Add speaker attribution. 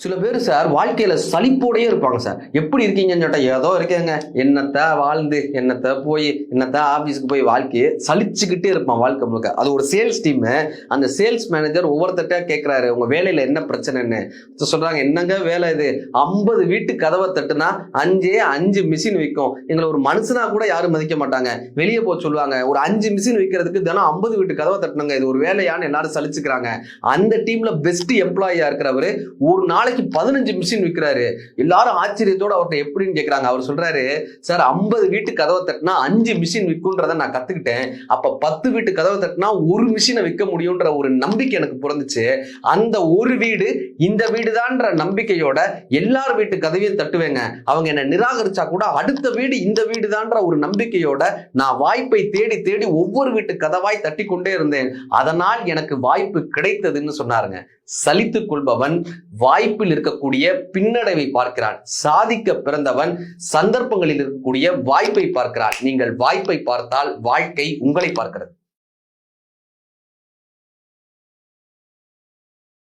Speaker 1: சில பேர் சார் வாழ்க்கையில சலிப்போடயே இருப்பாங்க சார். எப்படி இருக்கீங்கன்னு கேட்டா ஏதோ இருக்கேங்க, என்னத்த வாழ்ந்து என்னத்த போய் என்னத்த ஆபீஸ்க்கு போய் வாழ்க்கையை சலிச்சுக்கிட்டே இருப்பான் வாழ்க்கை முழுக்க. அது ஒரு சேல்ஸ் டீம். அந்த சேல்ஸ் மேனேஜர் ஒவ்வொருத்தட்ட கேட்கிறாரு, உங்க வேலையில என்ன பிரச்சனைன்னு. சொல்றாங்க, என்னங்க வேலை இது, 50 வீட்டு கதவை தட்டுனா 5 மிஷின் விற்கும், எங்களை ஒரு மனுஷனா கூட யாரும் மதிக்க மாட்டாங்க, வெளியே போய் சொல்லுவாங்க. ஒரு 5 மிஷின் விற்கிறதுக்கு தினம் 50 வீட்டு கதவை தட்டுனுங்க, இது ஒரு வேலையான்னு எல்லாரும் சலிச்சுக்கிறாங்க. அந்த டீம்ல பெஸ்ட் எம்ப்ளாயியா இருக்கிறவரு ஒரு நாளைக்கு 15 மிஷின் விற்கிறாரு. எல்லாரும் ஆச்சரியத்தோட அவர்கிட்ட எப்படின்னு கேட்கிறாங்க. அவர் சொல்றாரு, சார் 50 வீட்டு கதவை தட்டினா 5 மிஷின் விற்கும்ன்றத நான் கத்துக்கிட்டேன். அப்ப 10 வீட்டு கதவை தட்டினா ஒரு மிஷினை விற்க முடியும்ன்ற ஒரு நம்பிக்கை எனக்கு பிறந்துச்சு. அந்த ஒரு வீடு இந்த வீடுதான்ற நம்பிக்கையோட எல்லார் வீட்டு கதவையும் தட்டுவேங்க. அவங்க என்ன நிராகரிச்சா கூட அடுத்த வீடு இந்த வீடுதான்ற ஒரு நம்பிக்கையோட நான் வாய்ப்பை தேடி தேடி ஒவ்வொரு வீட்டு கதவாய் தட்டி கொண்டே இருந்தேன். அதனால் எனக்கு வாய்ப்பு கிடைத்ததுன்னு சொன்னாருங்க. சலித்துக் கொள்பவன் வாய்ப்பில் இருக்கக்கூடிய பின்னடைவை பார்க்கிறான். சாதிக்க பிறந்தவன் சந்தர்ப்பங்களில் இருக்கக்கூடிய வாய்ப்பை பார்க்கிறான். நீங்கள் வாய்ப்பை பார்த்தால் வாழ்க்கை உங்களை பார்க்கிறது.